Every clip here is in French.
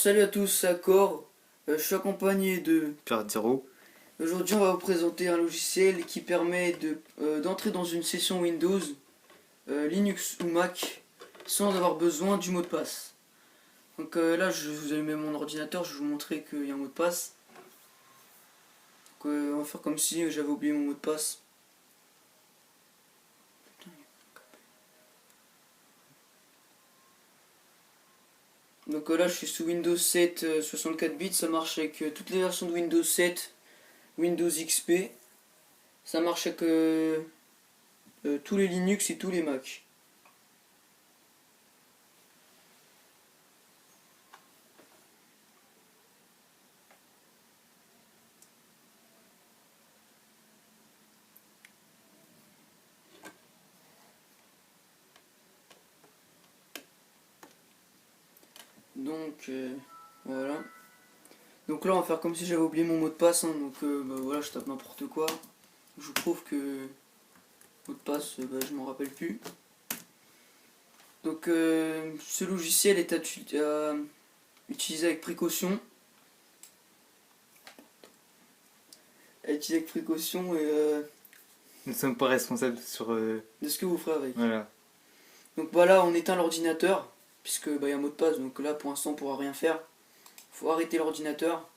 salut à tous, c'est Accor. Je suis accompagné de Pirate Zero. Aujourd'hui, on va vous présenter un logiciel qui permet d'entrer dans une session Windows, Linux ou Mac, sans avoir besoin du mot de passe. Donc là, je vais vous allumer mon ordinateur, je vais vous montrer qu'il y a un mot de passe. Donc, on va faire comme si j'avais oublié mon mot de passe. Donc là, je suis sous Windows 7 64 bits, ça marche avec toutes les versions de Windows 7, Windows XP. Ça marche avec tous les Linux et tous les Mac. Donc voilà. Donc là on va faire comme si j'avais oublié mon mot de passe, hein. Donc voilà, je tape n'importe quoi. Je vous prouve que mot de passe, je m'en rappelle plus. Donc ce logiciel est à utiliser avec précaution. Et Nous ne sommes pas responsables sur... de ce que vous ferez avec. Voilà. Donc voilà, on éteint l'ordinateur, puisque y a un mot de passe, donc là pour l'instant on pourra rien faire. Faut arrêter l'ordinateur.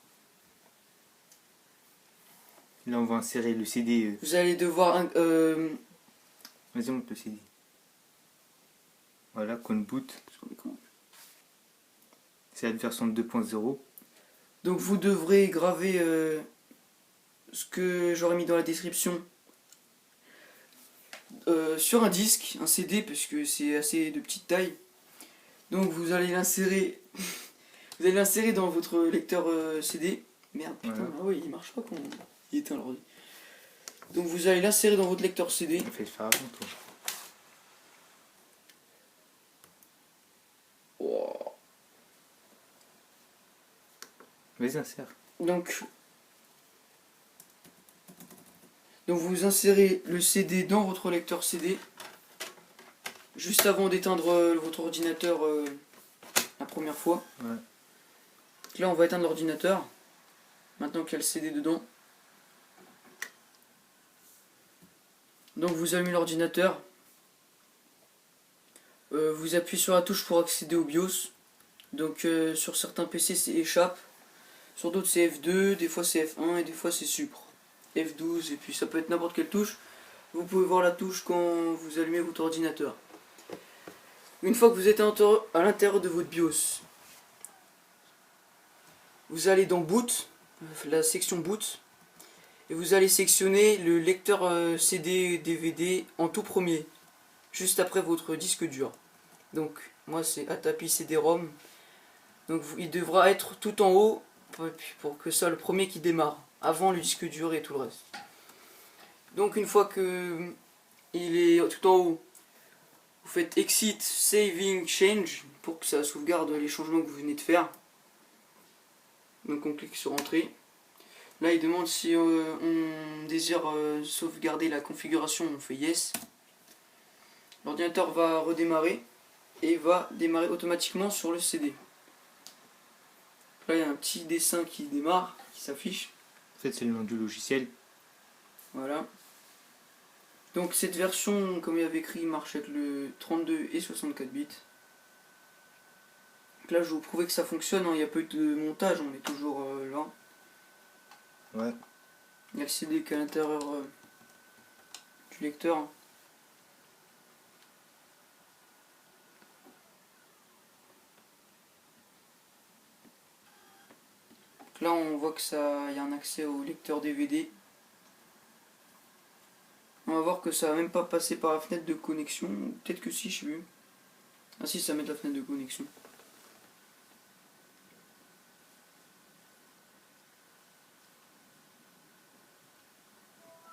Là on va insérer le CD. Vous allez devoir Vas-y, monte le CD. Voilà, qu'on boot. C'est la version 2.0. donc vous devrez graver ce que j'aurais mis dans la description sur un disque, un CD, parce que c'est assez de petite taille. Donc vous allez l'insérer vous allez l'insérer dans votre lecteur CD. Merde, putain, Voilà. ah oui, il marche pas quand il éteint l'ordi. Donc vous allez l'insérer dans votre lecteur CD. On fait le faire avant toi. Oh. Vas-y, insère. Donc vous insérez le CD dans votre lecteur CD juste avant d'éteindre votre ordinateur la première fois. Ouais. Là on va éteindre l'ordinateur maintenant qu'il y a le CD dedans. Donc vous allumez l'ordinateur, vous appuyez sur la touche pour accéder au BIOS. Donc sur certains PC c'est échappe, sur d'autres c'est F2, des fois c'est F1 et des fois c'est Supre. F12, et puis ça peut être n'importe quelle touche. Vous pouvez voir la touche quand vous allumez votre ordinateur. Une fois que vous êtes à l'intérieur de votre BIOS, vous allez dans Boot, la section Boot, et vous allez sectionner le lecteur CD DVD en tout premier, juste après votre disque dur. Donc moi c'est ATAPI CD-ROM, donc il devra être tout en haut pour que ce soit le premier qui démarre, avant le disque dur et tout le reste. Donc une fois que il est tout en haut, vous faites Exit Saving Change pour que ça sauvegarde les changements que vous venez de faire. Donc on clique sur Entrée. Là il demande si on désire sauvegarder la configuration, on fait Yes. L'ordinateur va redémarrer et va démarrer automatiquement sur le CD. Là il y a un petit dessin qui démarre, qui s'affiche. En fait, c'est le nom du logiciel. Voilà. Donc cette version, comme il y avait écrit, marche avec le 32 et 64 bits. Donc là je vais vous prouver que ça fonctionne, hein. Il n'y a pas eu de montage, on est toujours là. Ouais. Il y a le CD qui est à l'intérieur du lecteur. Donc là on voit que il y a un accès au lecteur DVD. On va voir que ça va même pas passer par la fenêtre de connexion. Peut-être que si, je sais plus. Ah si, ça met la fenêtre de connexion.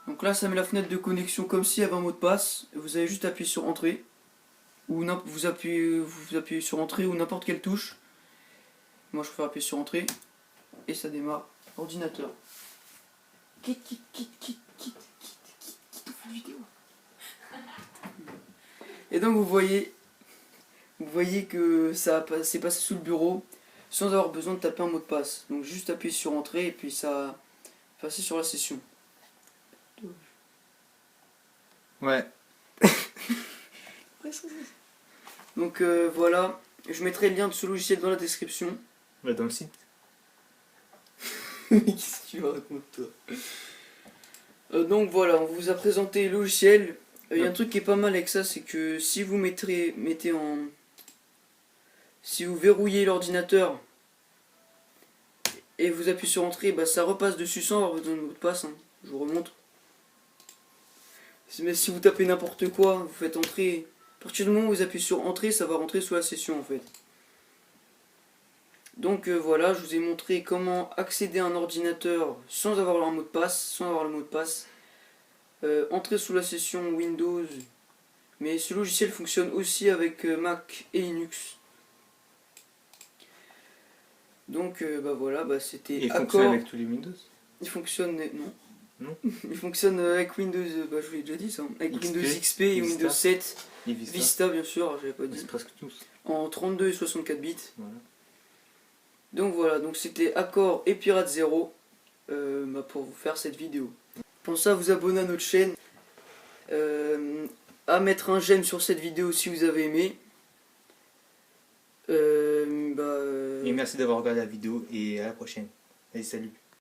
Donc là ça met la fenêtre de connexion comme s'il y avait un mot de passe. Vous avez juste appuyé sur Entrée. Ou vous appuyez sur Entrée ou n'importe quelle touche. Moi je préfère appuyer sur Entrée. Et ça démarre ordinateur. Quitte vidéo. Et donc vous voyez que ça s'est passé sous le bureau. sans avoir besoin de taper un mot de passe. Donc juste appuyer sur entrée et puis ça passer sur la session. Ouais. Donc voilà, je mettrai le lien de ce logiciel dans la description. Bah, dans le site. Qu'est-ce que tu racontes toi? Donc voilà, on vous a présenté le logiciel. Il y a un truc qui est pas mal avec ça, c'est que si vous si vous verrouillez l'ordinateur et vous appuyez sur entrée, bah ça repasse dessus sans avoir besoin de mot de passe, hein. Je vous remontre. Mais si vous tapez n'importe quoi, vous faites entrer. À partir du moment où vous appuyez sur entrée, ça va rentrer sous la session en fait. Donc voilà, je vous ai montré comment accéder à un ordinateur sans avoir un mot de passe, sans avoir le mot de passe. Entrer sous la session Windows, mais ce logiciel fonctionne aussi avec Mac et Linux. Donc bah voilà, bah c'était Et il Accord. fonctionne avec tous les Windows. Il fonctionne, non. Non. Il fonctionne avec Windows, bah je vous l'ai déjà dit ça, avec XP, Windows XP et Vista. Windows 7, Et Vista. Vista bien sûr, j'avais pas Mais dit, c'est presque tous. en 32 et 64 bits. Voilà. Donc voilà, donc c'était Accord et Pirate Zero pour vous faire cette vidéo. Pensez à vous abonner à notre chaîne, à mettre un j'aime sur cette vidéo si vous avez aimé. Et merci d'avoir regardé la vidéo et à la prochaine. Allez, salut.